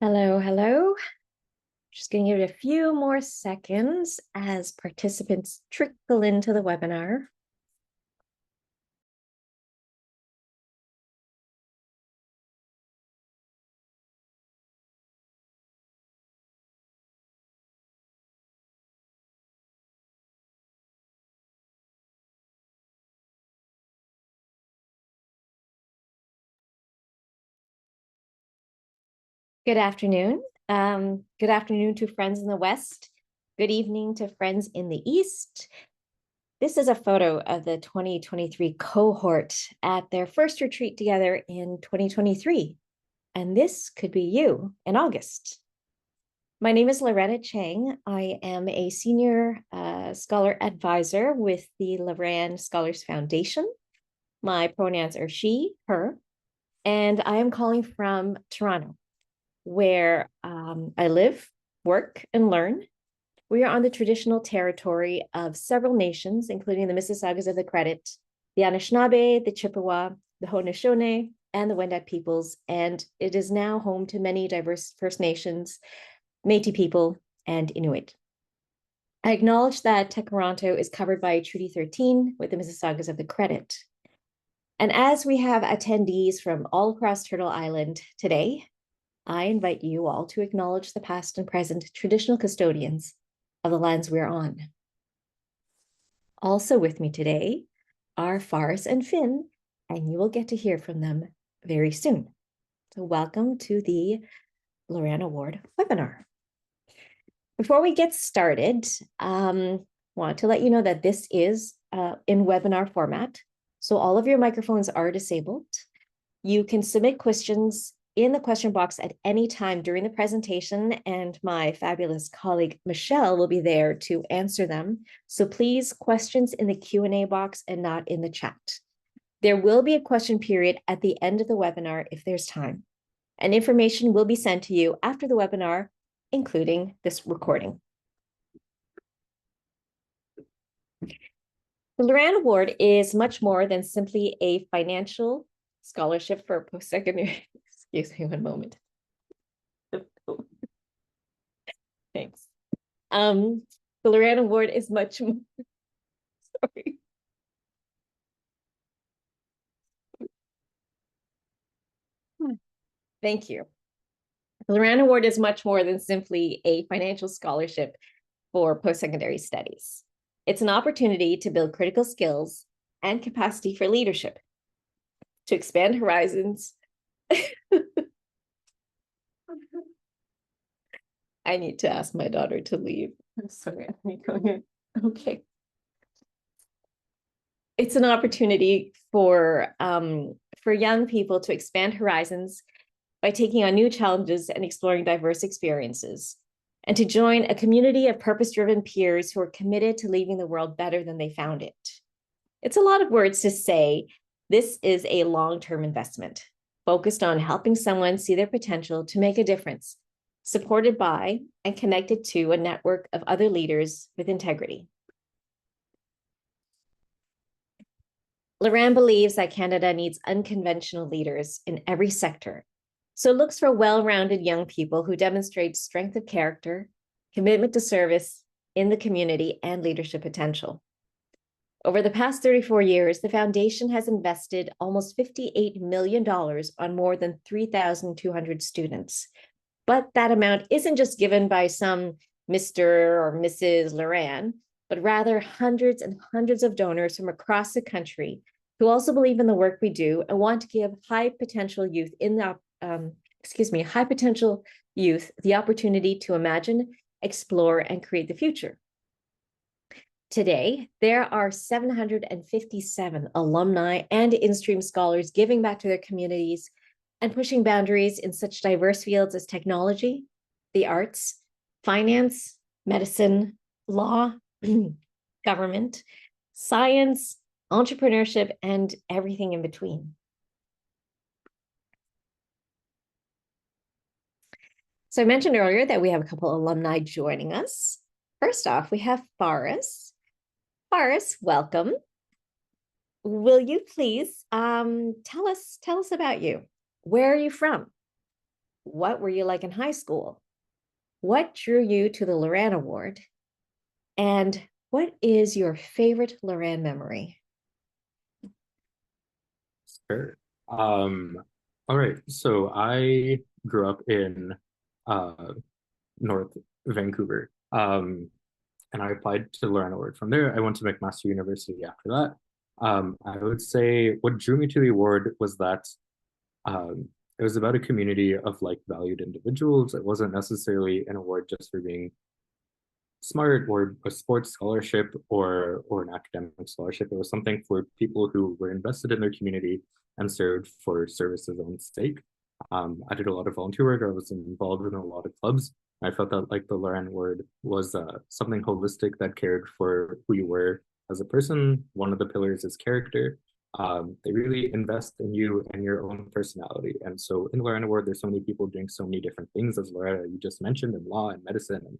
Hello, hello. Just going to give it a few more seconds as participants trickle into the webinar. Good afternoon. Good afternoon to friends in the West. Good evening to friends in the East. This is a photo of the 2023 cohort at their first retreat together in 2023. And this could be you in August. My name is Loretta Chang. I am a senior scholar advisor with the Loran Scholars Foundation. My pronouns are she, her, and I am calling from Toronto, where I live, work, and learn. We are on the traditional territory of several nations, including the Mississaugas of the Credit, the Anishinaabe, the Chippewa, the Haudenosaunee, and the Wendat peoples, and it is now home to many diverse First Nations, Métis people, and Inuit. I acknowledge that Tekaronto is covered by Treaty 13 with the Mississaugas of the Credit. And as we have attendees from all across Turtle Island today, I invite you all to acknowledge the past and present traditional custodians of the lands we're on. Also with me today are Faris and Finn, and you will get to hear from them very soon. So welcome to the Loran Award webinar. Before we get started, I want to let you know that this is in webinar format. So all of your microphones are disabled. You can submit questions in the question box at any time during the presentation, and my fabulous colleague, Michelle, will be there to answer them. So please, questions in the Q&A box and not in the chat. There will be a question period at the end of the webinar if there's time, and information will be sent to you after the webinar, including this recording. The Loran Award is much more than simply a financial scholarship for post-secondary. Excuse me one moment. Thanks. The Loran Award is much more. Sorry. Thank you. The Loran Award is much more than simply a financial scholarship for post-secondary studies. It's an opportunity to build critical skills and capacity for leadership, to expand horizons. I need to ask my daughter to leave. I'm sorry, let me go here. Okay. It's an opportunity for young people to expand horizons by taking on new challenges and exploring diverse experiences, and to join a community of purpose-driven peers who are committed to leaving the world better than they found it. It's a lot of words to say this is a long-term investment focused on helping someone see their potential to make a difference, supported by and connected to a network of other leaders with integrity. Loran believes that Canada needs unconventional leaders in every sector, so it looks for well-rounded young people who demonstrate strength of character, commitment to service in the community, and leadership potential. Over the past 34 years, the foundation has invested almost $58 million on more than 3,200 students. But that amount isn't just given by some Mr. or Mrs. Loran, but rather hundreds and hundreds of donors from across the country who also believe in the work we do and want to give high potential youth the opportunity to imagine, explore, and create the future. Today, there are 757 alumni and in-stream scholars giving back to their communities and pushing boundaries in such diverse fields as technology, the arts, finance, medicine, law, government, science, entrepreneurship, and everything in between. So I mentioned earlier that we have a couple alumni joining us. First off, we have Faris. Faris, welcome. Will you please tell us about you? Where are you from? What were you like in high school? What drew you to the Loran Award? And what is your favorite Loran memory? Sure. All right. So I grew up in uh, North Vancouver, and I applied to Loran Award. From there, I went to McMaster University after that. I would say what drew me to the award was that it was about a community of like valued individuals. It wasn't necessarily an award just for being smart or a sports scholarship or an academic scholarship. It was something for people who were invested in their community and served for service's own sake. I did a lot of volunteer work. I was involved in a lot of clubs. I felt that like the Loran word was something holistic that cared for who you were as a person. One of the pillars is character. They really invest in you and your own personality. And so in Loran Award, there's so many people doing so many different things, as Loretta you just mentioned, in law and medicine and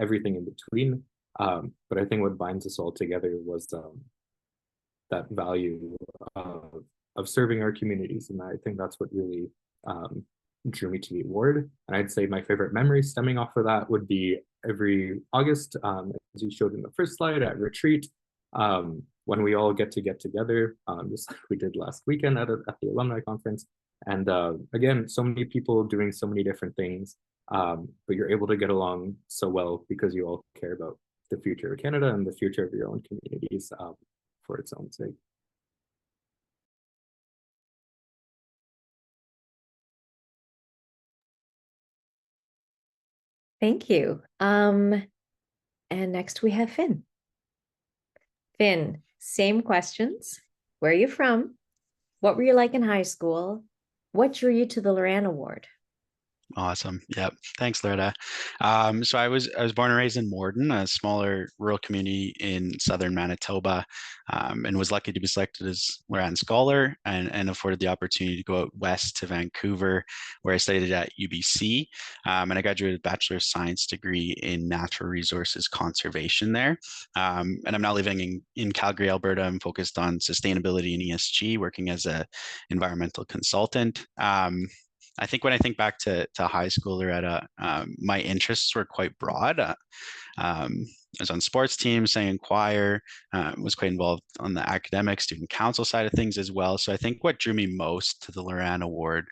everything in between. But I think what binds us all together was that value of serving our communities. And I think that's what really um, drew me to the award. And I'd say my favorite memory stemming off of that would be every August, as you showed in the first slide, at retreat, when we all get together, just like we did last weekend at the alumni conference. And again, so many people doing so many different things, but you're able to get along so well because you all care about the future of Canada and the future of your own communities for its own sake. Thank you. And next we have Finn. Finn, same questions. Where are you from? What were you like in high school? What drew you to the Loran Award? Awesome. Yep. Thanks, Loretta. So I was born and raised in Morden, a smaller rural community in southern Manitoba, and was lucky to be selected as Loran Scholar and afforded the opportunity to go out west to Vancouver, where I studied at UBC, and I graduated with a Bachelor of Science degree in Natural Resources Conservation there. And I'm now living in Calgary, Alberta. I'm focused on sustainability and ESG, working as a environmental consultant. I think when I think back to high school, Loretta, my interests were quite broad. I was on sports teams, sang in choir, was quite involved on the academic student council side of things as well. So I think what drew me most to the Loran Award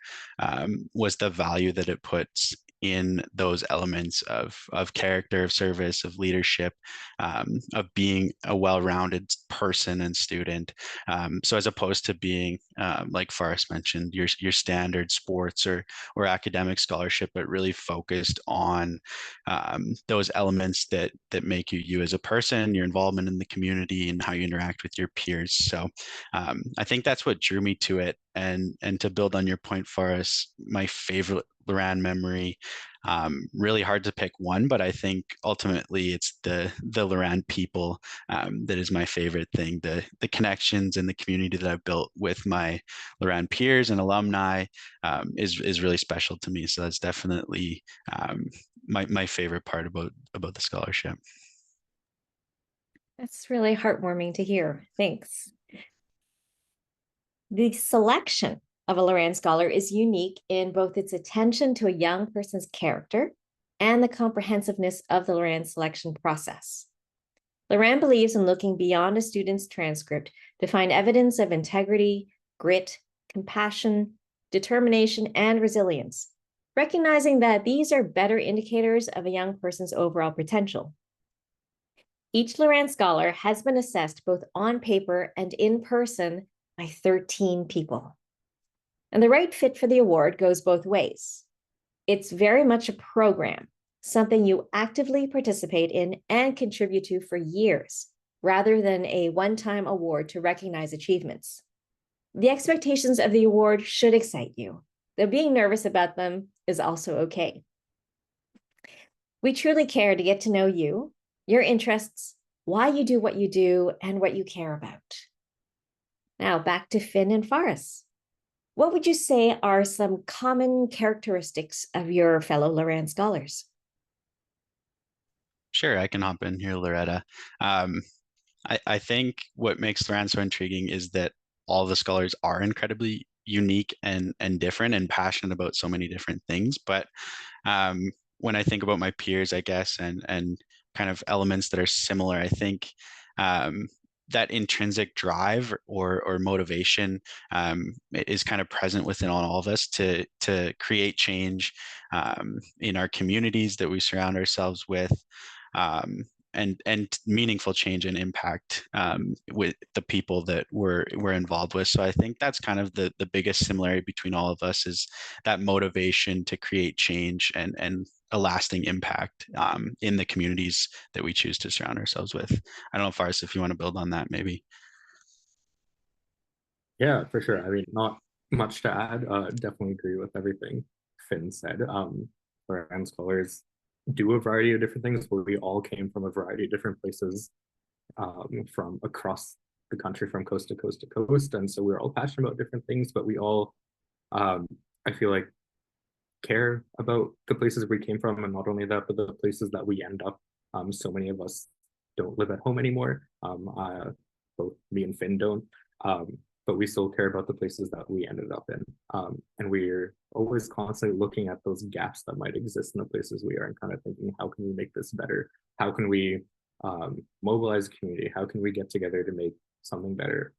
was the value that it puts in those elements of character, of service, of leadership, of being a well-rounded person and student. So as opposed to being, like Forrest mentioned, your standard sports or academic scholarship, but really focused on those elements that make you as a person, your involvement in the community, and how you interact with your peers. So I think that's what drew me to it. And to build on your point, Forrest, my favorite Loran memory. Really hard to pick one, but I think ultimately it's the Loran people that is my favorite thing. The connections and the community that I've built with my Loran peers and alumni is really special to me. So that's definitely my favorite part about the scholarship. That's really heartwarming to hear. Thanks. The selection of a Loran Scholar is unique in both its attention to a young person's character and the comprehensiveness of the Loran selection process. Loran believes in looking beyond a student's transcript to find evidence of integrity, grit, compassion, determination, and resilience, recognizing that these are better indicators of a young person's overall potential. Each Loran Scholar has been assessed both on paper and in person by 13 people. And the right fit for the award goes both ways. It's very much a program, something you actively participate in and contribute to for years, rather than a one-time award to recognize achievements. The expectations of the award should excite you, though being nervous about them is also okay. We truly care to get to know you, your interests, why you do what you do, and what you care about. Now back to Finn and Faris. What would you say are some common characteristics of your fellow Loran Scholars? Sure, I can hop in here, Loretta. I think what makes Loran so intriguing is that all the scholars are incredibly unique and different and passionate about so many different things. But when I think about my peers, I guess, and kind of elements that are similar, I think that intrinsic drive or motivation is kind of present within all of us to create change in our communities that we surround ourselves with. And meaningful change and impact with the people that we're involved with. So I think that's kind of the biggest similarity between all of us, is that motivation to create change and a lasting impact in the communities that we choose to surround ourselves with. I don't know, Faris, if you want to build on that, maybe. Yeah, for sure. I mean, not much to add. Definitely agree with everything Finn said. Loran Scholars do a variety of different things, but we all came from a variety of different places from across the country, from coast to coast to coast. And so we're all passionate about different things, but we all, I feel like, care about the places we came from. And not only that, but the places that we end up. So many of us don't live at home anymore. Both me and Finn don't. But we still care about the places that we ended up in. And we're always constantly looking at those gaps that might exist in the places we are and kind of thinking, how can we make this better? How can we mobilize community? How can we get together to make something better?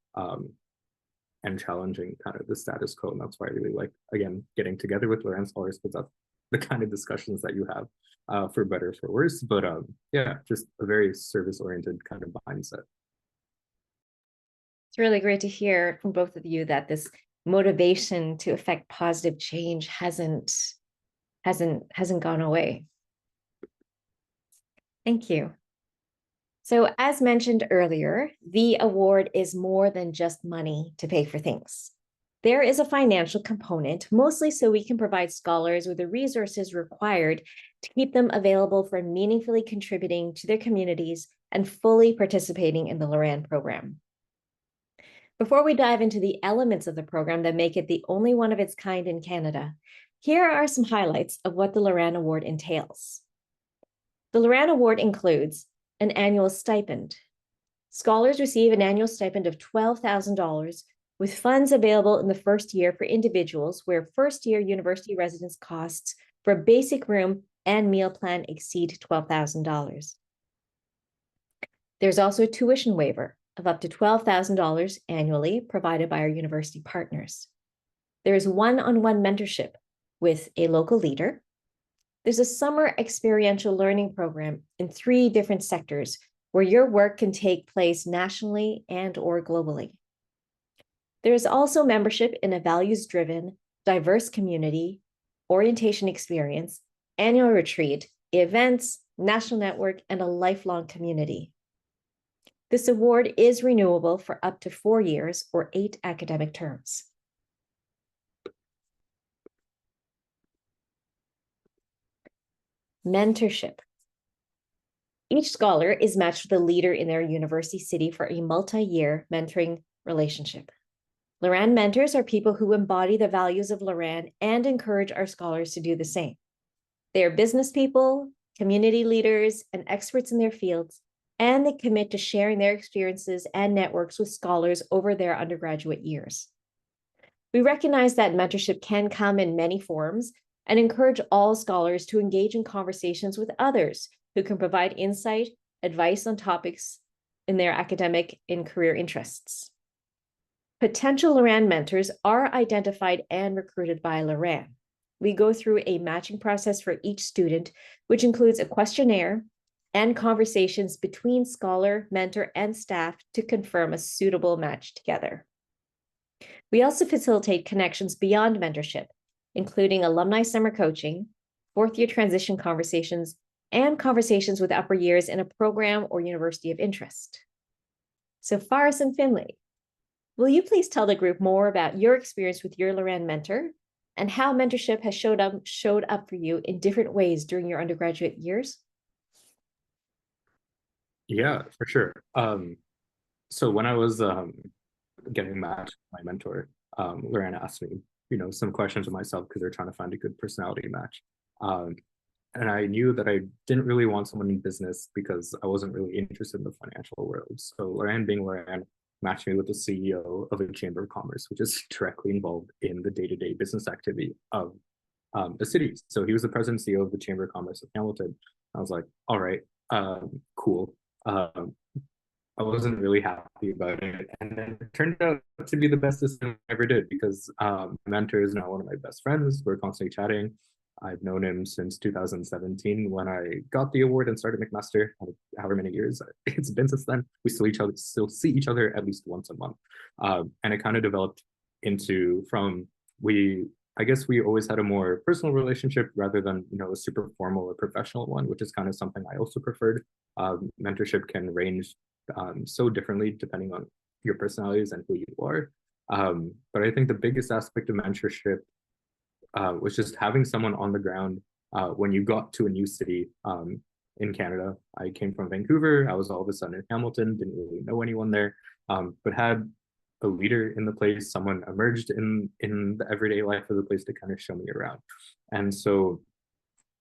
And challenging kind of the status quo. And that's why I really like, again, getting together with Loran Scholars, because that's the kind of discussions that you have for better, for worse. But yeah, just a very service-oriented kind of mindset. It's really great to hear from both of you that this motivation to affect positive change hasn't gone away. Thank you. So as mentioned earlier, the award is more than just money to pay for things. There is a financial component, mostly so we can provide scholars with the resources required to keep them available for meaningfully contributing to their communities and fully participating in the Loran program. Before we dive into the elements of the program that make it the only one of its kind in Canada, here are some highlights of what the Loran Award entails. The Loran Award includes an annual stipend. Scholars receive an annual stipend of $12,000 with funds available in the first year for individuals where first-year university residence costs for basic room and meal plan exceed $12,000. There's also a tuition waiver of up to $12,000 annually provided by our university partners. There is one-on-one mentorship with a local leader. There's a summer experiential learning program in 3 different sectors where your work can take place nationally and/or globally. There is also membership in a values-driven, diverse community, orientation experience, annual retreat, events, national network, and a lifelong community. This award is renewable for up to 4 years or 8 academic terms. Mentorship. Each scholar is matched with a leader in their university city for a multi-year mentoring relationship. Loran mentors are people who embody the values of Loran and encourage our scholars to do the same. They are business people, community leaders, and experts in their fields, and they commit to sharing their experiences and networks with scholars over their undergraduate years. We recognize that mentorship can come in many forms and encourage all scholars to engage in conversations with others who can provide insight, advice on topics in their academic and career interests. Potential Loran mentors are identified and recruited by Loran. We go through a matching process for each student, which includes a questionnaire and conversations between scholar, mentor, and staff to confirm a suitable match together. We also facilitate connections beyond mentorship, including alumni summer coaching, fourth-year transition conversations, and conversations with upper years in a program or university of interest. So Faris and Finley, will you please tell the group more about your experience with your Loran mentor and how mentorship has showed up for you in different ways during your undergraduate years? Yeah, for sure. So when I was getting matched with my mentor, Loran asked me, some questions of myself because they're trying to find a good personality match. And I knew that I didn't really want someone in business because I wasn't really interested in the financial world. So Loran being Loran, matched me with the CEO of a chamber of commerce, which is directly involved in the day-to-day business activity of the city. So he was the president and CEO of the Chamber of Commerce of Hamilton. I was like, all right, cool. I wasn't really happy about it. And then it turned out to be the best decision I ever did, because my mentor is now one of my best friends. We're constantly chatting. I've known him since 2017 when I got the award and started McMaster. However many years it's been since then, we still see each other at least once a month. And it kind of developed into I guess we always had a more personal relationship rather than, a super formal or professional one, which is kind of something I also preferred. Mentorship can range so differently depending on your personalities and who you are. But I think the biggest aspect of mentorship was just having someone on the ground when you got to a new city in Canada. I came from Vancouver. I was all of a sudden in Hamilton, didn't really know anyone there, but had a leader in the place, someone emerged in the everyday life of the place to kind of show me around. And so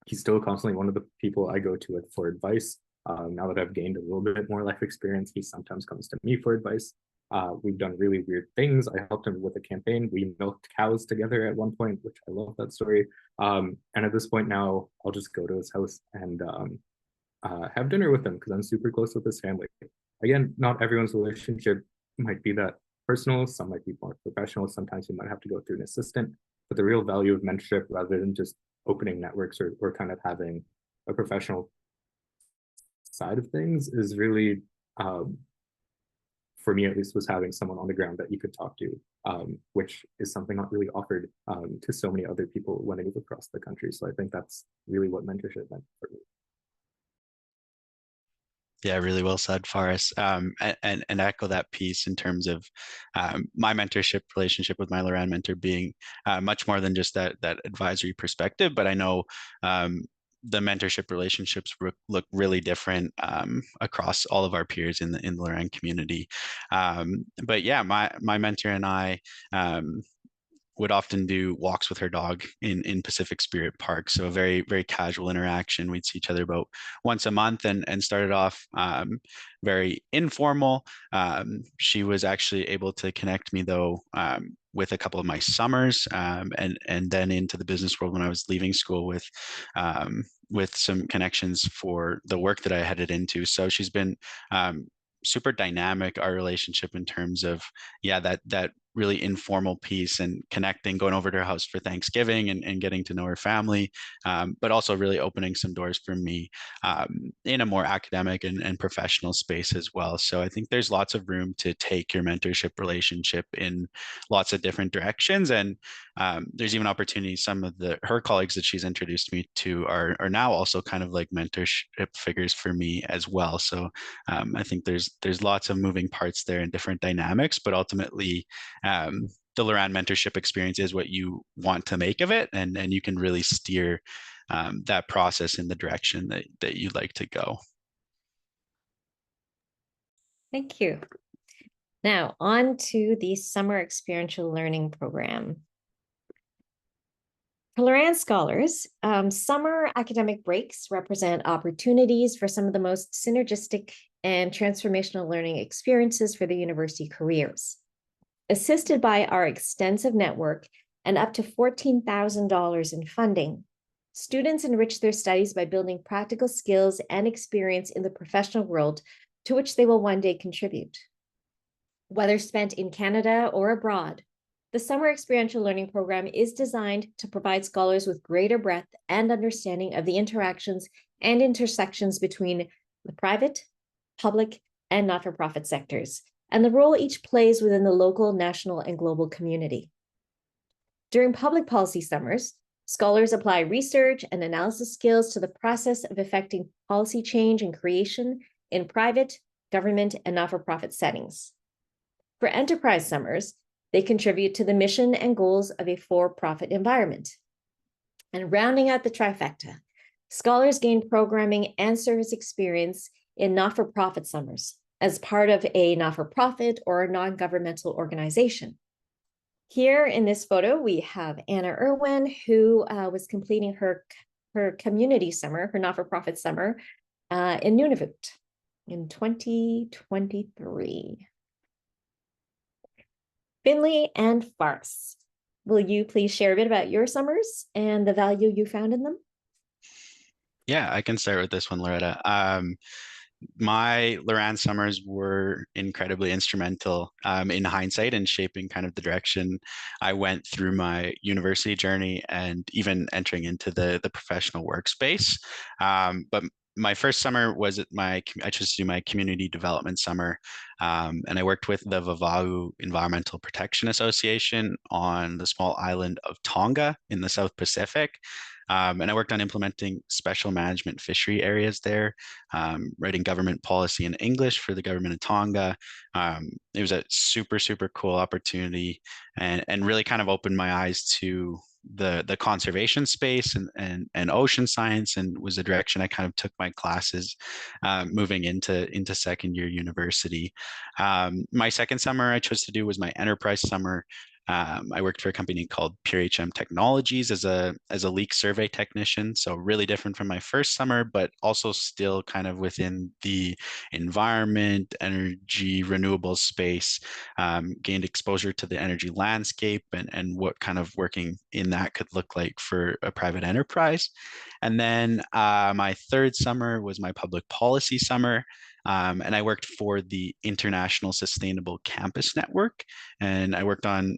he's still constantly one of the people I go to for advice. Now that I've gained a little bit more life experience, he sometimes comes to me for advice. We've done really weird things. I helped him with a campaign. We milked cows together at one point, which I love that story. And at this point now, I'll just go to his house and have dinner with him because I'm super close with his family. Again, not everyone's relationship might be that personal. Some might be more professional. Sometimes you might have to go through an assistant. But the real value of mentorship, rather than just opening networks or kind of having a professional side of things, is really, for me at least, was having someone on the ground that you could talk to, which is something not really offered to so many other people when I move across the country. So I think that's really what mentorship meant for me. Yeah, really well said, Faris. And echo that piece in terms of my mentorship relationship with my Loran mentor being much more than just that advisory perspective. But I know the mentorship relationships look really different across all of our peers in the Loran community. But yeah, my mentor and I would often do walks with her dog in Pacific Spirit Park. So a very, very casual interaction. We'd see each other about once a month and started off very informal. She was actually able to connect me though with a couple of my summers and then into the business world when I was leaving school with some connections for the work that I headed into. So she's been super dynamic, our relationship, in terms of that really informal piece and connecting, going over to her house for Thanksgiving and getting to know her family, but also really opening some doors for me in a more academic and professional space as well. So I think there's lots of room to take your mentorship relationship in lots of different directions. And there's even opportunities. Some of her colleagues that she's introduced me to are now also kind of like mentorship figures for me as well. So I think there's lots of moving parts there and different dynamics, but ultimately the Loran mentorship experience is what you want to make of it, and you can really steer that process in the direction that you'd like to go. Thank you. Now on to the Summer Experiential Learning Program. For Loran Scholars, summer academic breaks represent opportunities for some of the most synergistic and transformational learning experiences for the university careers. Assisted by our extensive network and up to $14,000 in funding, students enrich their studies by building practical skills and experience in the professional world to which they will one day contribute. Whether spent in Canada or abroad, the Summer Experiential Learning Program is designed to provide scholars with greater breadth and understanding of the interactions and intersections between the private, public, and not-for-profit sectors, and the role each plays within the local, national, and global community. During public policy summers, scholars apply research and analysis skills to the process of effecting policy change and creation in private, government, and not-for-profit settings. For enterprise summers, they contribute to the mission and goals of a for-profit environment. And rounding out the trifecta, scholars gain programming and service experience in not-for-profit summers as part of a not-for-profit or a non-governmental organization. Here in this photo, we have Anna Irwin, who was completing her community summer, her not-for-profit summer in Nunavut in 2023. Finley and Faris, will you please share a bit about your summers and the value you found in them? Yeah, I can start with this one, Loretta. My Loran summers were incredibly instrumental in hindsight in shaping kind of the direction I went through my university journey and even entering into the professional workspace. But my first summer was I chose to do my community development summer, and I worked with the Vava'u Environmental Protection Association on the small island of Tonga in the South Pacific. And I worked on implementing special management fishery areas there, writing government policy in English for the government of Tonga. It was a super, super cool opportunity and really kind of opened my eyes to the conservation space and ocean science, and was the direction I kind of took my classes moving into second year university. My second summer I chose to do was my enterprise summer. I worked for a company called Pure HM Technologies as a leak survey technician. So really different from my first summer, but also still kind of within the environment, energy, renewable space. Gained exposure to the energy landscape and what kind of working in that could look like for a private enterprise. And then my third summer was my public policy summer. And I worked for the International Sustainable Campus Network, and I worked on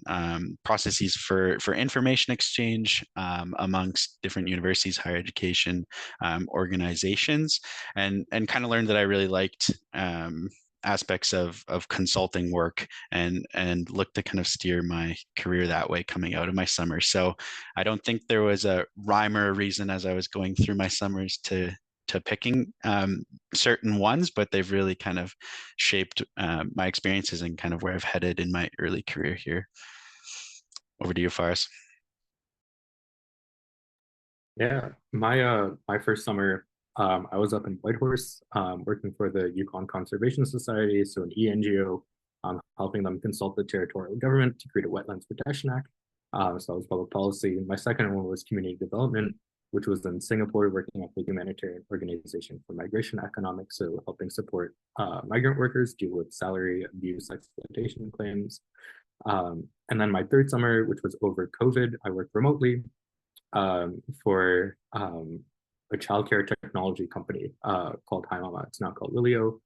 processes for information exchange amongst different universities, higher education organizations, and kind of learned that I really liked aspects of consulting work and looked to kind of steer my career that way coming out of my summer. So I don't think there was a rhyme or a reason as I was going through my summers to picking certain ones, but they've really kind of shaped my experiences and kind of where I've headed in my early career here. Over to you, Faris. Yeah, my first summer, I was up in Whitehorse, working for the Yukon Conservation Society, so an ENGO, helping them consult the territorial government to create a Wetlands Protection Act. So that was public policy. My second one was community development, which was in Singapore, working at the Humanitarian Organization for Migration Economics, so helping support migrant workers deal with salary abuse, exploitation claims. And then my third summer, which was over COVID, I worked remotely for a childcare technology company called Hi Mama. It's now called Lilio,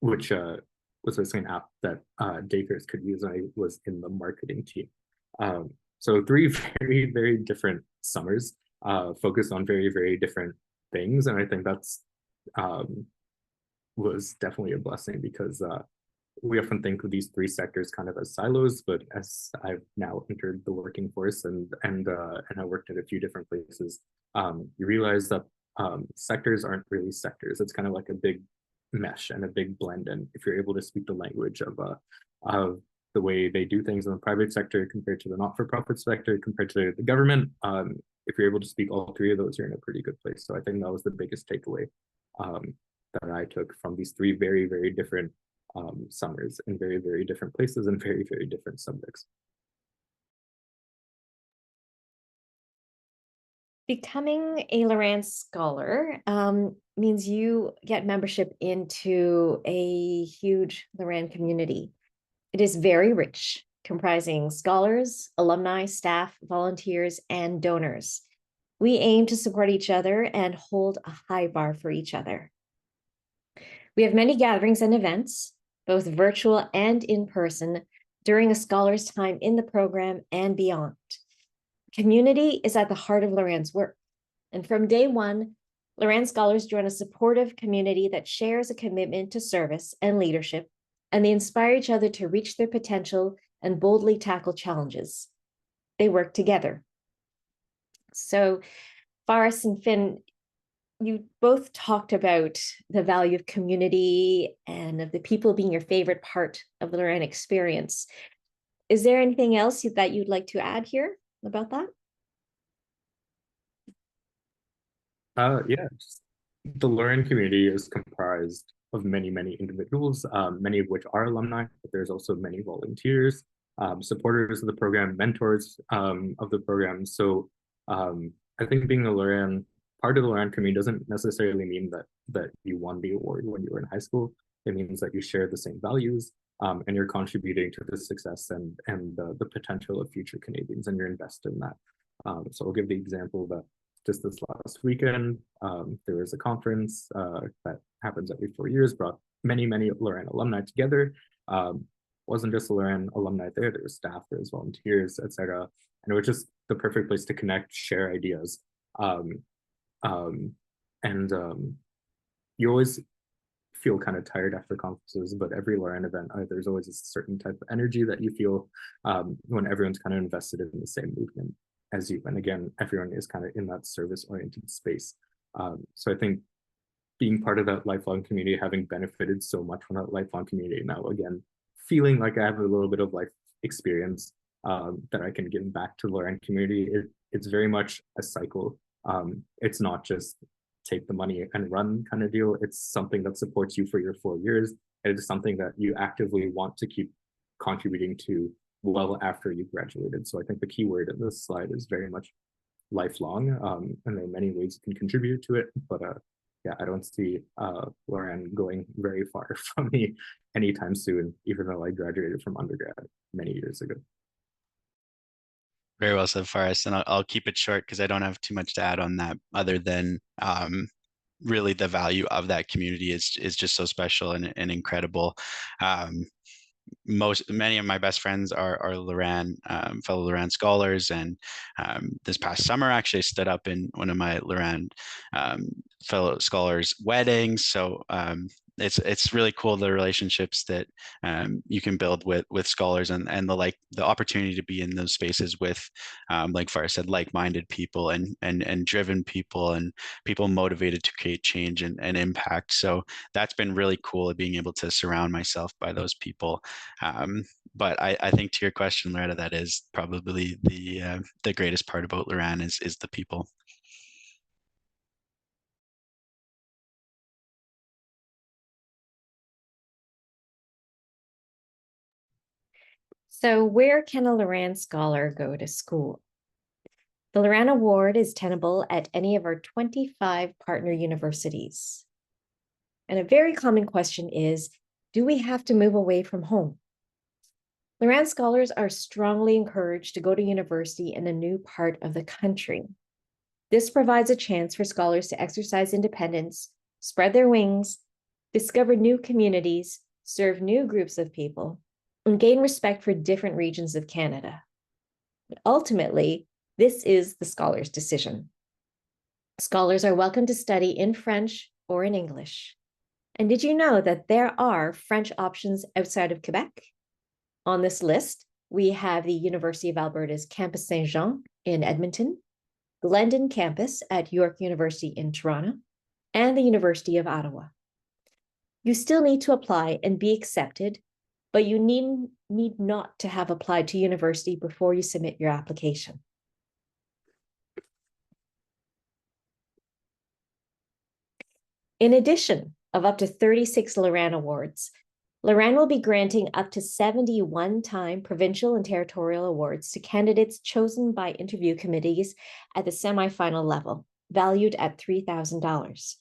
which was basically an app that daycares could use. And I was in the marketing team. So three very, very different summers focused on very, very different things. And I think that's was definitely a blessing because we often think of these three sectors kind of as silos, but as I've now entered the working force and I worked at a few different places, you realize that sectors aren't really sectors. It's kind of like a big mesh and a big blend. And if you're able to speak the language of the way they do things in the private sector compared to the not-for-profit sector, compared to the government, if you're able to speak all three of those, you're in a pretty good place. So I think that was the biggest takeaway that I took from these three very, very different summers in very, very different places and very, very different subjects. Becoming a Loran Scholar means you get membership into a huge Loran community. It is very rich, comprising scholars, alumni, staff, volunteers, and donors. We aim to support each other and hold a high bar for each other. We have many gatherings and events, both virtual and in person, during a scholar's time in the program and beyond. Community is at the heart of Loran's work. And from day one, Loran Scholars join a supportive community that shares a commitment to service and leadership, and they inspire each other to reach their potential and boldly tackle challenges. They work together. So Faris and Finn, you both talked about the value of community and of the people being your favorite part of the Loran experience. Is there anything else that you'd like to add here about that? Yeah, the Loran community is comprised of many, many individuals, many of which are alumni, but there's also many volunteers, supporters of the program, mentors of the program. So I think being a Loran, part of the Loran community doesn't necessarily mean that you won the award when you were in high school. It means that you share the same values, and you're contributing to the success and the potential of future Canadians, and you're invested in that. So I'll give the example that just this last weekend, there was a conference that happens every 4 years, brought many Loran alumni together. Wasn't just Loran alumni there was staff, there was volunteers, etc. And it was just the perfect place to connect, share ideas. And you always feel kind of tired after conferences, but every Loran event, there's always a certain type of energy that you feel when everyone's kind of invested in the same movement as you. And again, everyone is kind of in that service-oriented space. So I think being part of that lifelong community, having benefited so much from that lifelong community, now again, feeling like I have a little bit of life experience that I can give back to the Loran community, it's very much a cycle. It's not just take the money and run kind of deal. It's something that supports you for your 4 years. It is something that you actively want to keep contributing to well after you graduated. So I think the key word in this slide is very much lifelong, and there are many ways you can contribute to it, but yeah, I don't see Loran going very far from me anytime soon, even though I graduated from undergrad many years ago. Very well said, Faris, and I'll keep it short because I don't have too much to add on that, other than really the value of that community is just so special and incredible. Many of my best friends are Loran, fellow Loran Scholars, and this past summer actually stood up in one of my Loran fellow scholars' weddings. So it's really cool, the relationships that you can build with scholars, and the opportunity to be in those spaces with, like Faris said, like-minded people and driven people and people motivated to create change and impact. So that's been really cool, being able to surround myself by those people. But I think, to your question, Loretta, that is probably the greatest part about Loran is the people. So where can a Loran Scholar go to school? The Loran Award is tenable at any of our 25 partner universities. And a very common question is, do we have to move away from home? Loran Scholars are strongly encouraged to go to university in a new part of the country. This provides a chance for scholars to exercise independence, spread their wings, discover new communities, serve new groups of people, and gain respect for different regions of Canada. But ultimately, this is the scholar's decision. Scholars are welcome to study in French or in English. And did you know that there are French options outside of Quebec? On this list, we have the University of Alberta's Campus Saint-Jean in Edmonton, Glendon campus at York University in Toronto, and the University of Ottawa. You still need to apply and be accepted, but you need not to have applied to university before you submit your application. In addition of up to 36 Loran Awards, Loran will be granting up to 70 one-time provincial and territorial awards to candidates chosen by interview committees at the semifinal level, valued at $3,000.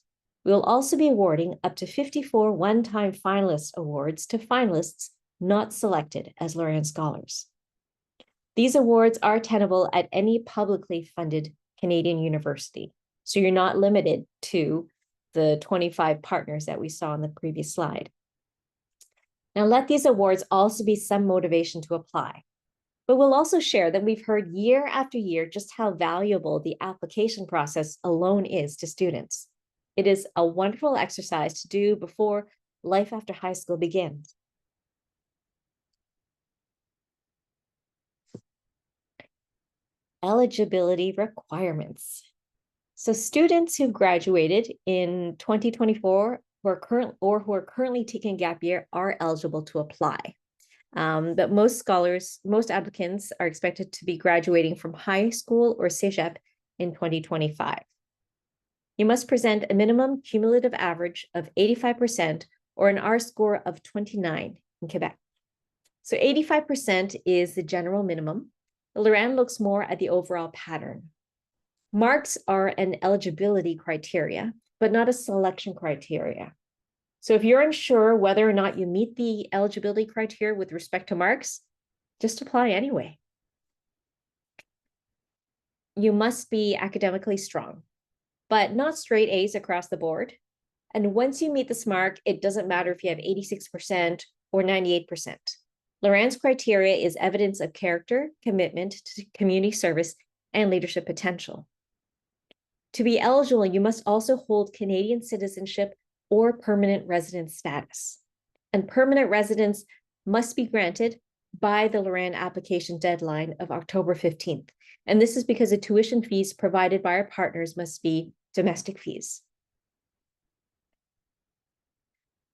We will also be awarding up to 54 one-time finalist awards to finalists not selected as Loran Scholars. These awards are tenable at any publicly funded Canadian university, so you're not limited to the 25 partners that we saw on the previous slide. Now, let these awards also be some motivation to apply. But we'll also share that we've heard year after year just how valuable the application process alone is to students. It is a wonderful exercise to do before life after high school begins. Eligibility requirements. So students who graduated in 2024 who are currently taking gap year are eligible to apply. But most applicants are expected to be graduating from high school or cégep in 2025. You must present a minimum cumulative average of 85% or an R score of 29 in Quebec. So 85% is the general minimum. Loran looks more at the overall pattern. Marks are an eligibility criteria, but not a selection criteria. So if you're unsure whether or not you meet the eligibility criteria with respect to marks, just apply anyway. You must be academically strong, but not straight A's across the board. And once you meet this mark, it doesn't matter if you have 86% or 98%. Loran's criteria is evidence of character, commitment to community service, and leadership potential. To be eligible, you must also hold Canadian citizenship or permanent residence status. And permanent residence must be granted by the Loran application deadline of October 15th. And this is because the tuition fees provided by our partners must be domestic fees.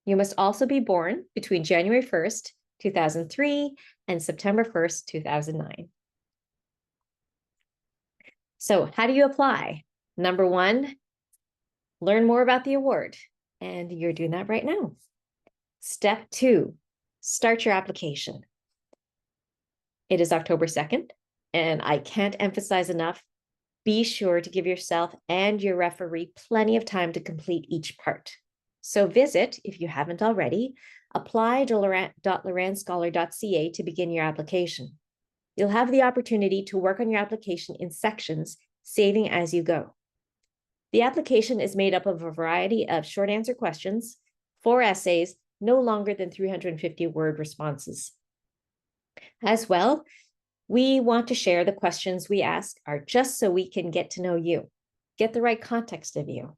You must also be born between January 1st, 2003 and September 1st, 2009. So how do you apply? Number one, learn more about the award. And you're doing that right now. Step 2, start your application. It is October 2nd, and I can't emphasize enough, be sure to give yourself and your referee plenty of time to complete each part. So visit, if you haven't already, apply.loranscholar.ca to begin your application. You'll have the opportunity to work on your application in sections, saving as you go. The application is made up of a variety of short answer questions, 4 essays, no longer than 350-word responses. As well, we want to share the questions we ask are just so we can get to know you, get the right context of you.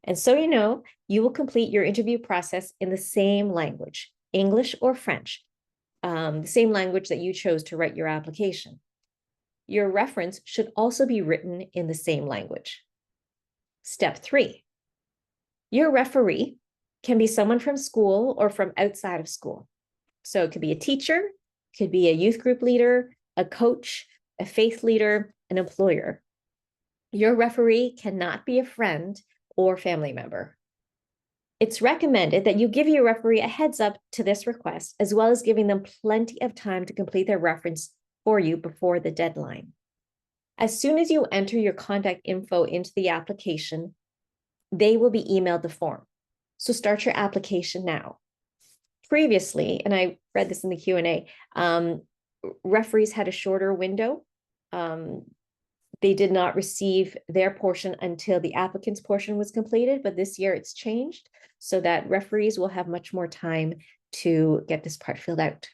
And so you know, you will complete your interview process in the same language, English or French, the same language that you chose to write your application. Your reference should also be written in the same language. Step 3, your referee can be someone from school or from outside of school. So it could be a teacher, could be a youth group leader, a coach, a faith leader, an employer. Your referee cannot be a friend or family member. It's recommended that you give your referee a heads up to this request, as well as giving them plenty of time to complete their reference for you before the deadline. As soon as you enter your contact info into the application, they will be emailed the form. So start your application now. Previously, and I read this in the Q&A, referees had a shorter window. They did not receive their portion until the applicant's portion was completed, but this year it's changed so that referees will have much more time to get this part filled out.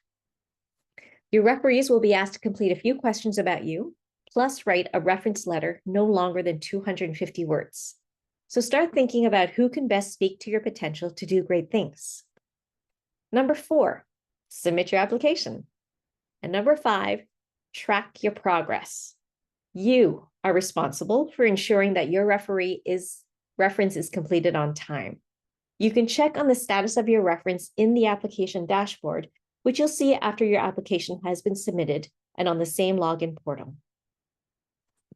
Your referees will be asked to complete a few questions about you, plus write a reference letter no longer than 250 words. So start thinking about who can best speak to your potential to do great things. Number 4, submit your application. And number 5, track your progress. You are responsible for ensuring that your reference is completed on time. You can check on the status of your reference in the application dashboard, which you'll see after your application has been submitted and on the same login portal.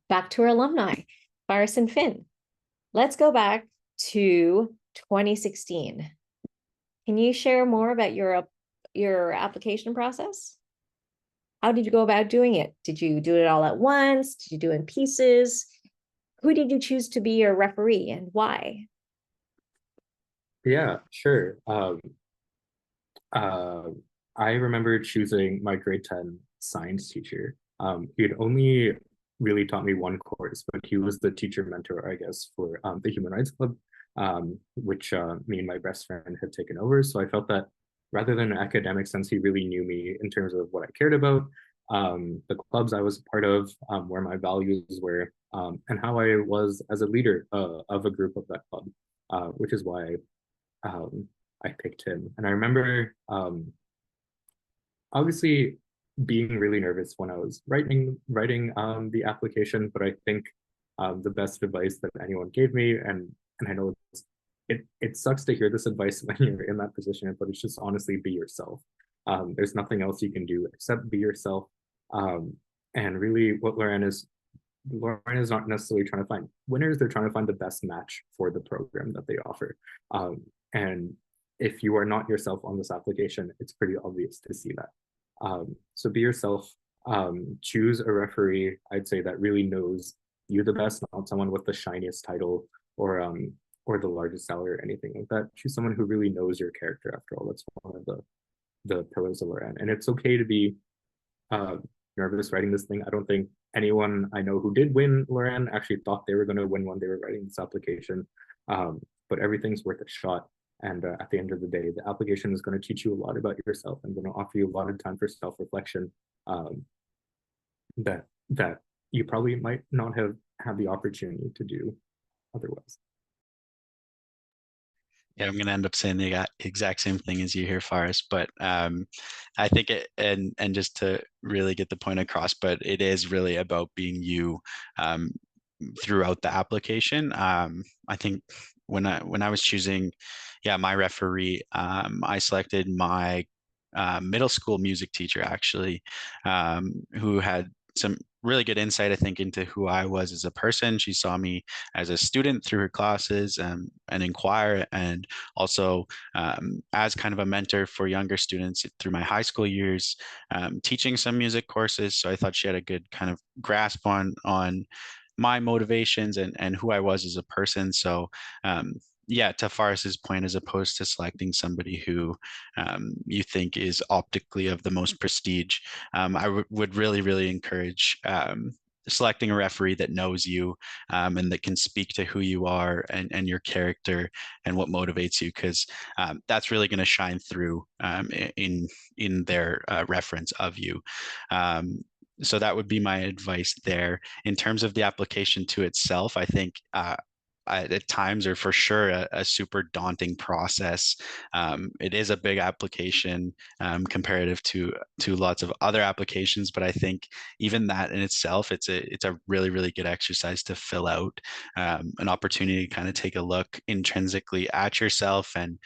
Back to our alumni, Faris and Finn. Let's go back to 2016. Can you share more about your application process? How did you go about doing it? Did you do it all at once? Did you do it in pieces? Who did you choose to be your referee and why? Yeah, sure. I remember choosing my grade 10 science teacher. He had only really taught me one course, but he was the teacher mentor, I guess, for the Human Rights Club, which me and my best friend had taken over. So I felt that rather than an academic sense, he really knew me in terms of what I cared about, the clubs I was part of, where my values were, and how I was as a leader of a group of that club, which is why I picked him. And I remember obviously being really nervous when I was writing the application, but I think the best advice that anyone gave me, and I know it sucks to hear this advice when you're in that position, but it's just honestly be yourself. There's nothing else you can do except be yourself. And really what Loran is not necessarily trying to find winners, they're trying to find the best match for the program that they offer. And if you are not yourself on this application, it's pretty obvious to see that. So be yourself, choose a referee, I'd say, that really knows you the best, not someone with the shiniest title or or the largest salary or anything like that. Choose someone who really knows your character. After all, that's one of the pillars of Loran. And it's okay to be uh, nervous writing this thing. I don't think anyone I know who did win Loran actually thought they were going to win when they were writing this application. But everything's worth a shot. And at the end of the day, the application is going to teach you a lot about yourself and going to offer you a lot of time for self-reflection that you probably might not have had the opportunity to do otherwise. Yeah, I'm going to end up saying the exact same thing as you here, Faris. But I think and just to really get the point across, but it is really about being you throughout the application. I think when I was choosing, my referee, I selected my middle school music teacher actually, who had some really good insight, I think, into who I was as a person. She saw me as a student through her classes and in choir, and also as kind of a mentor for younger students through my high school years, teaching some music courses. So I thought she had a good kind of grasp on my motivations and who I was as a person. So to Faris's point, as opposed to selecting somebody who you think is optically of the most prestige, I would really, really encourage selecting a referee that knows you and that can speak to who you are and your character and what motivates you, because that's really going to shine through in their reference of you. So that would be my advice there. In terms of the application to itself, I think at times are for sure a super daunting process. It is a big application comparative to lots of other applications, but I think even that in itself, it's a really, really good exercise to fill out, an opportunity to kind of take a look intrinsically at yourself and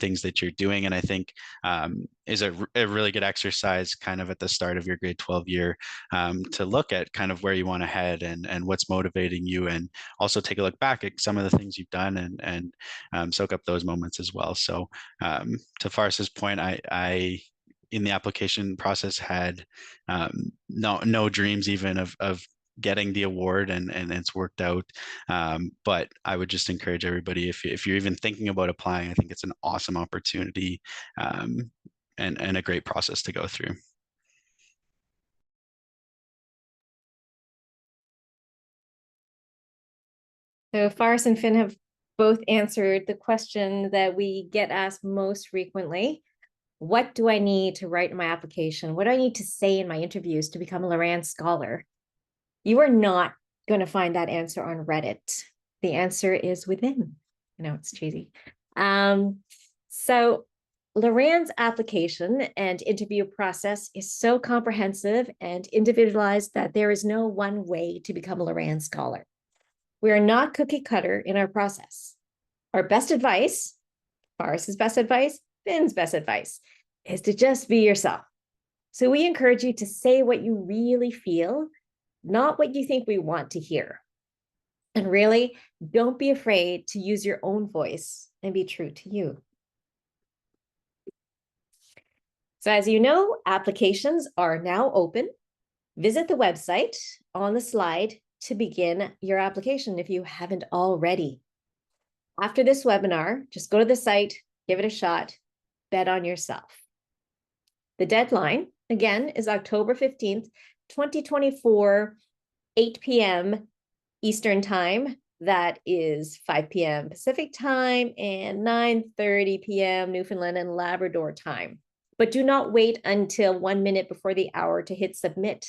things that you're doing. And I think is a really good exercise kind of at the start of your grade 12 year to look at kind of where you want to head and what's motivating you, and also take a look back at some of the things you've done and soak up those moments as well. So to Faris's point, I in the application process had no dreams even of getting the award, and it's worked out. But I would just encourage everybody, if you're even thinking about applying, I think it's an awesome opportunity and a great process to go through. So Faris and Finn have both answered the question that we get asked most frequently. What do I need to write in my application? What do I need to say in my interviews to become a Loran Scholar? You are not going to find that answer on Reddit. The answer is within. I know it's cheesy. So Loran's application and interview process is so comprehensive and individualized that there is no one way to become a Loran Scholar. We are not cookie cutter in our process. Our best advice, Faris's best advice, Finn's best advice, is to just be yourself. So we encourage you to say what you really feel, not what you think we want to hear. And really, don't be afraid to use your own voice and be true to you. So as you know, applications are now open. Visit the website on the slide to begin your application if you haven't already. After this webinar, just go to the site, give it a shot, bet on yourself. The deadline, again, is October 15th, 2024, 8 p.m. Eastern Time. That is 5 p.m. Pacific Time and 9:30 p.m. Newfoundland and Labrador Time. But do not wait until 1 minute before the hour to hit submit.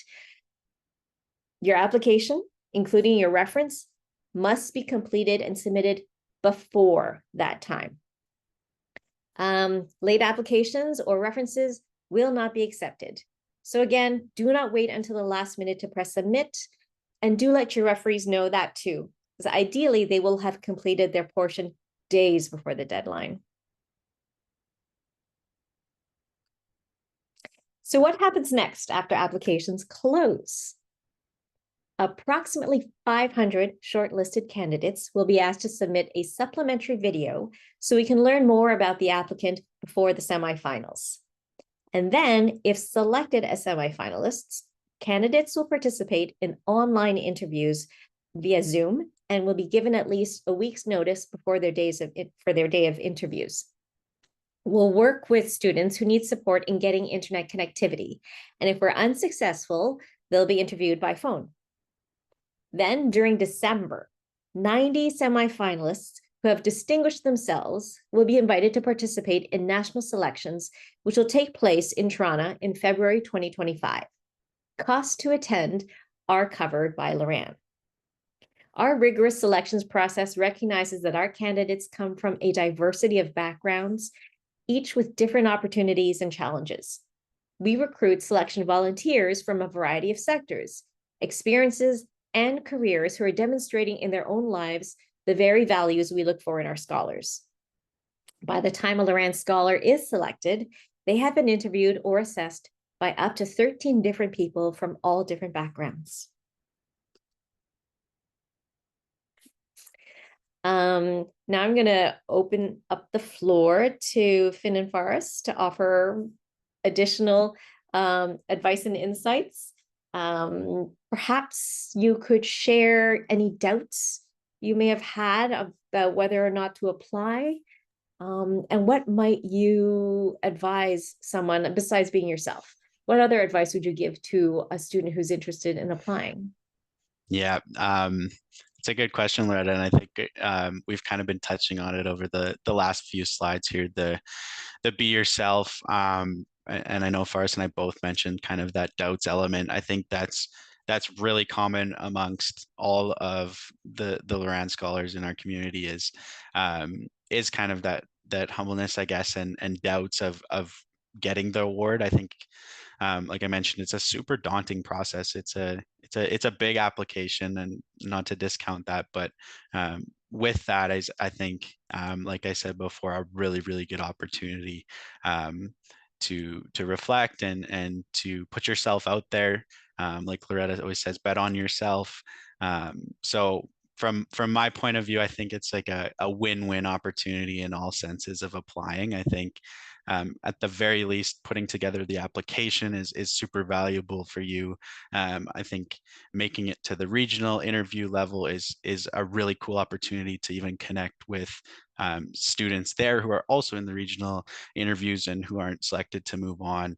Your application, including your reference, must be completed and submitted before that time. Late applications or references will not be accepted. So again, do not wait until the last minute to press submit, and do let your referees know that too, because ideally they will have completed their portion days before the deadline. So what happens next after applications close? Approximately 500 shortlisted candidates will be asked to submit a supplementary video so we can learn more about the applicant before the semifinals. And then, if selected as semifinalists, candidates will participate in online interviews via Zoom and will be given at least a week's notice before their for their day of interviews. We'll work with students who need support in getting internet connectivity, and if we're unsuccessful, they'll be interviewed by phone. Then during December, 90 semifinalists who have distinguished themselves will be invited to participate in national selections, which will take place in Toronto in February 2025. Costs to attend are covered by Loran. Our rigorous selections process recognizes that our candidates come from a diversity of backgrounds, each with different opportunities and challenges. We recruit selection volunteers from a variety of sectors, experiences, and careers who are demonstrating in their own lives the very values we look for in our scholars. By the time a Loran Scholar is selected, they have been interviewed or assessed by up to 13 different people from all different backgrounds. Now I'm going to open up the floor to Finn and Forrest to offer additional advice and insights. Perhaps you could share any doubts you may have had about whether or not to apply. And what might you advise someone besides being yourself? What other advice would you give to a student who's interested in applying? Yeah, it's a good question, Loretta, and I think we've kind of been touching on it over the last few slides here. The be yourself, and I know Faris and I both mentioned kind of that doubts element. I think that's really common amongst all of the Loran scholars in our community is kind of that humbleness, I guess, and doubts of getting the award. I think, like I mentioned, it's a super daunting process. It's a big application, and not to discount that, but with that, I think, like I said before, a really, really good opportunity to reflect and to put yourself out there. Like Loretta always says, bet on yourself. So from my point of view, I think it's like a win-win opportunity in all senses of applying. I think at the very least, putting together the application is super valuable for you. I think making it to the regional interview level is a really cool opportunity to even connect with students there who are also in the regional interviews and who aren't selected to move on.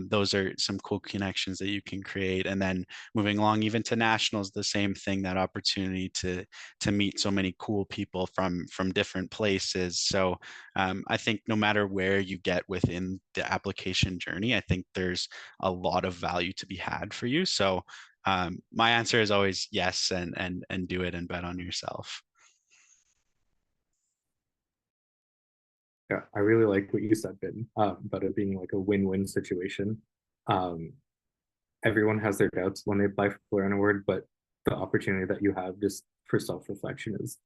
Those are some cool connections that you can create. And then moving along even to nationals, the same thing, that opportunity to meet so many cool people from different places. So I think no matter where you get within the application journey, I think there's a lot of value to be had for you. So my answer is always yes, and do it and bet on yourself. Yeah, I really like what you said, Ben, about it being like a win-win situation. Everyone has their doubts when they apply for Loran Award, but the opportunity that you have just for self-reflection is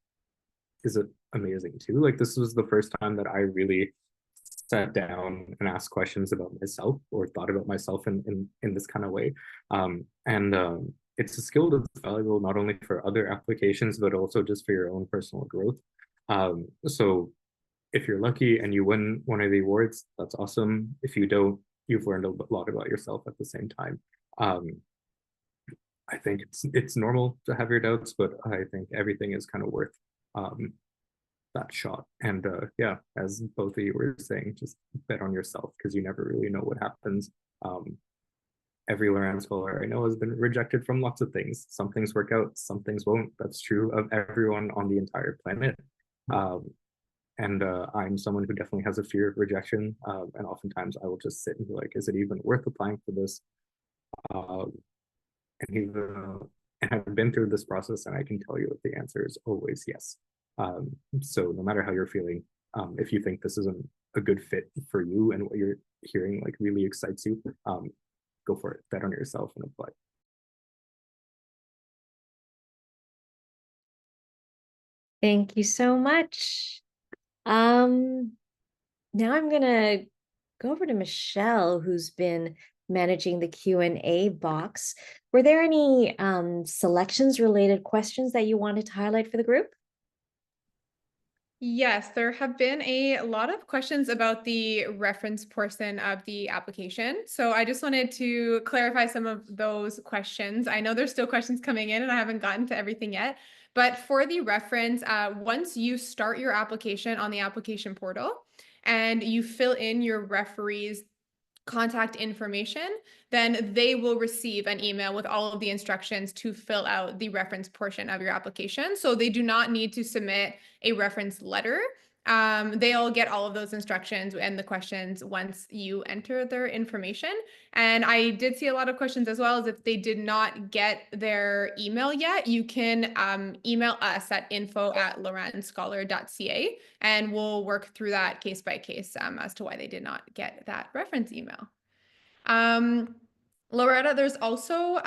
amazing too. Like, this was the first time that I really sat down and asked questions about myself, or thought about myself in this kind of way. It's a skill that's valuable not only for other applications, but also just for your own personal growth. So if you're lucky and you win one of the awards, that's awesome. If you don't, you've learned a lot about yourself at the same time. I think it's normal to have your doubts, but I think everything is kind of worth that shot. And yeah, as both of you were saying, just bet on yourself, because you never really know what happens. Every Loran Scholar I know has been rejected from lots of things. Some things work out, some things won't. That's true of everyone on the entire planet. I'm someone who definitely has a fear of rejection, and oftentimes I will just sit and be like, is it even worth applying for this? And I've been through this process, and I can tell you that the answer is always yes. So no matter how you're feeling, if you think this isn't a good fit for you and what you're hearing like really excites you, go for it. Bet on yourself and apply. Thank you so much. Now I'm gonna go over to Michelle, who's been managing the Q&A box. Were there any selections related questions that you wanted to highlight for the group? Yes, there have been a lot of questions about the reference portion of the application. So I just wanted to clarify some of those questions. I know there's still questions coming in and I haven't gotten to everything yet. But for the reference, once you start your application on the application portal and you fill in your referee's contact information, then they will receive an email with all of the instructions to fill out the reference portion of your application. So they do not need to submit a reference letter. They'll get all of those instructions and the questions once you enter their information. And I did see a lot of questions as well as if they did not get their email yet, you can email us at info@loranscholar.ca and we'll work through that case by case as to why they did not get that reference email. Loretta, there's also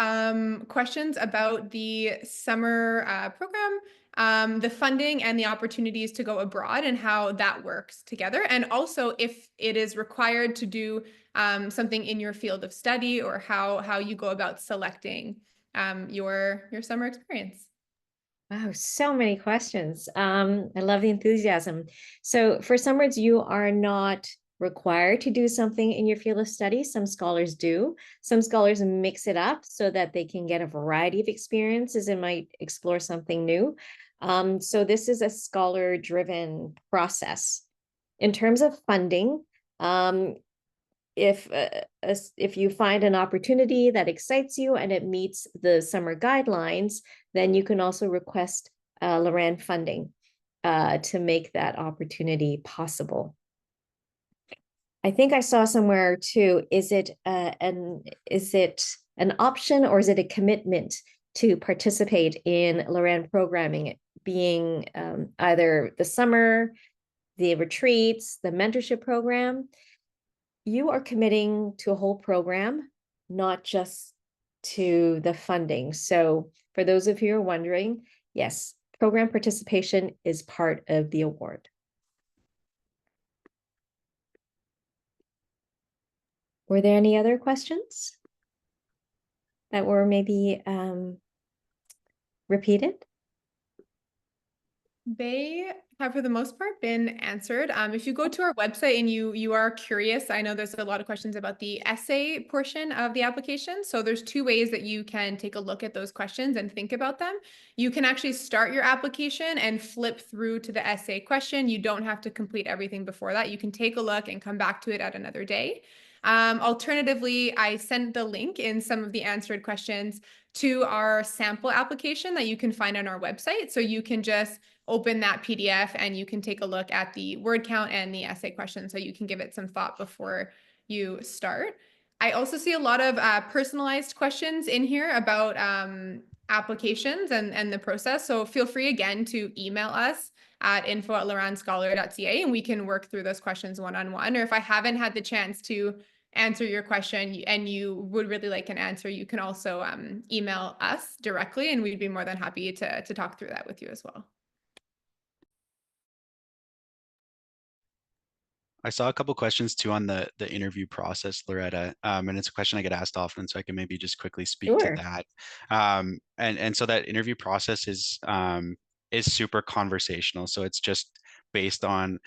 questions about the summer program, the funding and the opportunities to go abroad and how that works together. And also if it is required to do something in your field of study or how you go about selecting your summer experience. Wow, so many questions. I love the enthusiasm. So for some words, you are not required to do something in your field of study. Some scholars do. Some scholars mix it up so that they can get a variety of experiences and might explore something new. So this is a scholar-driven process. In terms of funding, if you find an opportunity that excites you and it meets the summer guidelines, then you can also request Loran funding to make that opportunity possible. I think I saw somewhere too, is it an option or is it a commitment to participate in Loran programming, being either the summer, the retreats, the mentorship program? You are committing to a whole program, not just to the funding. So for those of you who are wondering, yes, program participation is part of the award. Were there any other questions that were maybe repeated? They have, for the most part, been answered. If you go to our website and you are curious, I know there's a lot of questions about the essay portion of the application. So there's two ways that you can take a look at those questions and think about them. You can actually start your application and flip through to the essay question. You don't have to complete everything before that. You can take a look and come back to it at another day. Alternatively, I sent the link in some of the answered questions to our sample application that you can find on our website. So you can just open that PDF and you can take a look at the word count and the essay question so you can give it some thought before you start. I also see a lot of personalized questions in here about applications and the process. So feel free again to email us at info@loranscholar.ca and we can work through those questions one-on-one. Or if I haven't had the chance to answer your question and you would really like an answer, you can also email us directly and we'd be more than happy to talk through that with you as well. I saw a couple questions too on the interview process, Loretta, and it's a question I get asked often, so I can maybe just quickly speak to Sure. that. And so that interview process is super conversational. So it's just based on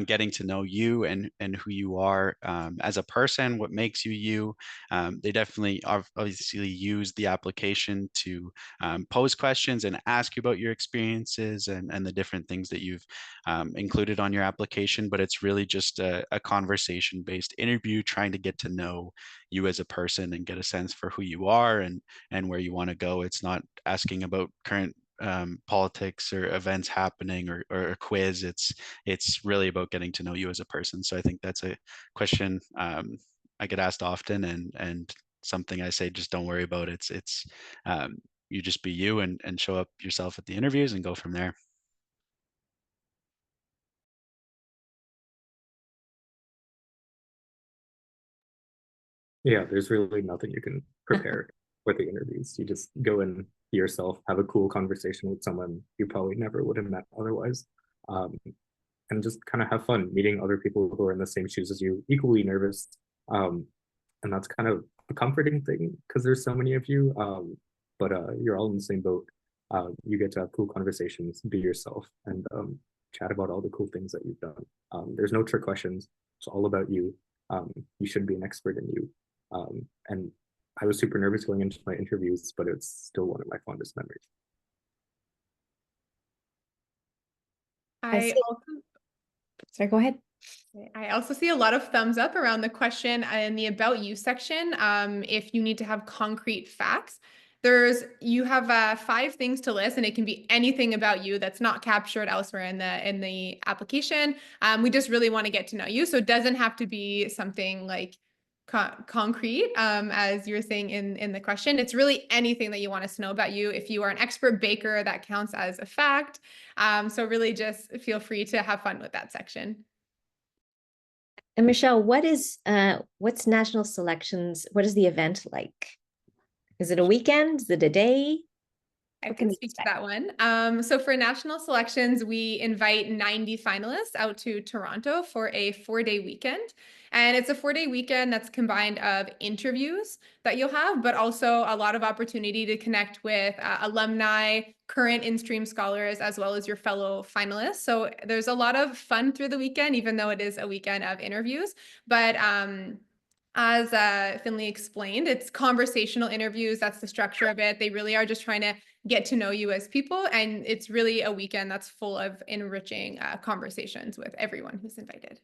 getting to know you and who you are as a person, what makes you you. They definitely obviously use the application to pose questions and ask you about your experiences and the different things that you've included on your application, but it's really just a conversation-based interview trying to get to know you as a person and get a sense for who you are and where you want to go. It's not asking about current politics or events happening or a quiz. It's really about getting to know you as a person. So I think that's a question I get asked often and something I say just don't worry about. It's you just be you and show up yourself at the interviews and go from there. Yeah, there's really nothing you can prepare for the interviews. You just go in, be yourself, have a cool conversation with someone you probably never would have met otherwise, and just kind of have fun meeting other people who are in the same shoes as you, equally nervous. And that's kind of a comforting thing because there's so many of you, but you're all in the same boat. You get to have cool conversations, be yourself, and chat about all the cool things that you've done. There's no trick questions. It's all about you. You should be an expert in you. And I was super nervous going into my interviews, but it's still one of my fondest memories. Sorry, go ahead. I also see a lot of thumbs up around the question in the About You section. If you need to have concrete facts, you have 5 things to list, and it can be anything about you that's not captured elsewhere in the application. We just really want to get to know you, so it doesn't have to be something like concrete, as you were saying in the question. It's really anything that you want us to know about you. If you are an expert baker, that counts as a fact. So really just feel free to have fun with that section. And Michelle, what's national selections? What is the event like? Is it a weekend? Is it a day? I can speak to that one. So for national selections, we invite 90 finalists out to Toronto for a 4-day weekend. And it's a 4-day weekend that's combined of interviews that you'll have, but also a lot of opportunity to connect with alumni, current in-stream scholars, as well as your fellow finalists. So there's a lot of fun through the weekend, even though it is a weekend of interviews. But as Finley explained, it's conversational interviews. That's the structure of it. They really are just trying to get to know you as people. And it's really a weekend that's full of enriching conversations with everyone who's invited.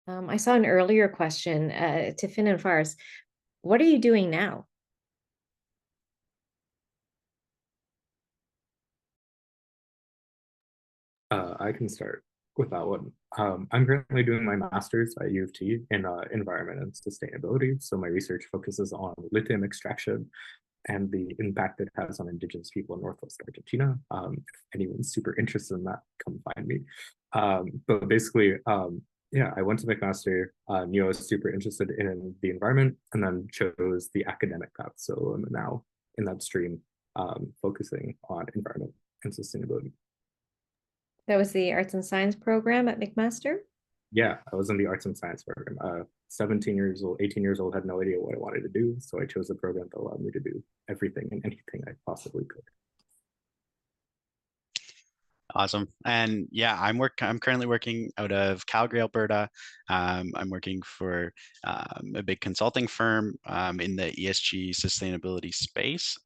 I saw an earlier question to Finn and Fars. What are you doing now? I can start with that one. I'm currently doing my master's at U of T in environment and sustainability. So my research focuses on lithium extraction and the impact it has on indigenous people in Northwest Argentina. If anyone's super interested in that, come find me. But basically, yeah, I went to McMaster, knew I was super interested in the environment, and then chose the academic path. So I'm now in that stream, focusing on environment and sustainability. That was the Arts and Science program at McMaster? Yeah, I was in the Arts and Science program. 17 years old, 18 years old, had no idea what I wanted to do. So I chose a program that allowed me to do everything and anything I possibly could. Awesome. And yeah, I'm currently working out of Calgary, Alberta. I'm working for a big consulting firm in the ESG sustainability space.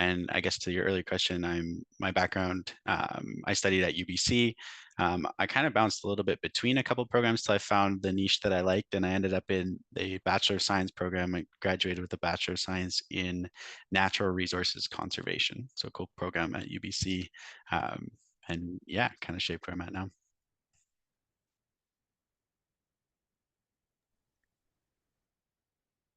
And I guess to your earlier question, my background, I studied at UBC. I kind of bounced a little bit between a couple of programs till I found the niche that I liked, and I ended up in the Bachelor of Science program. I graduated with a Bachelor of Science in Natural Resources Conservation, so a cool program at UBC. And yeah, kind of shaped where I'm at now.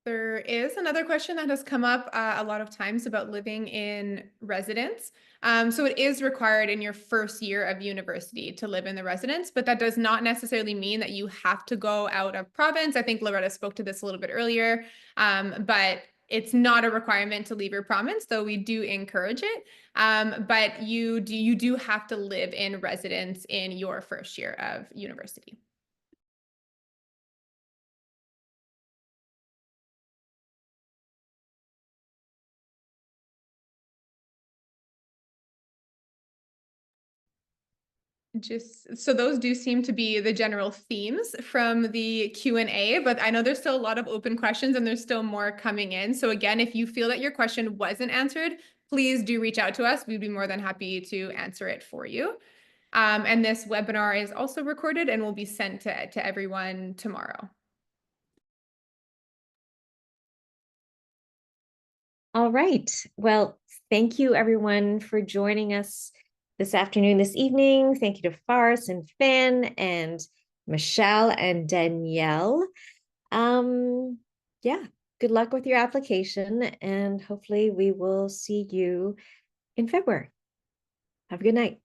There is another question that has come up a lot of times about living in residence. So it is required in your first year of university to live in the residence, but that does not necessarily mean that you have to go out of province. I think Loretta spoke to this a little bit earlier, but it's not a requirement to leave your province, though we do encourage it. But you do have to live in residence in your first year of university. Just so those do seem to be the general themes from the Q&A, but I know there's still a lot of open questions and there's still more coming in. So again, if you feel that your question wasn't answered, please do reach out to us. We'd be more than happy to answer it for you. And this webinar is also recorded and will be sent to everyone tomorrow. All right. Well, thank you everyone for joining us this afternoon, this evening. Thank you to Fars and Finn and Michelle and Danielle. Yeah, good luck with your application, and hopefully we will see you in February. Have a good night.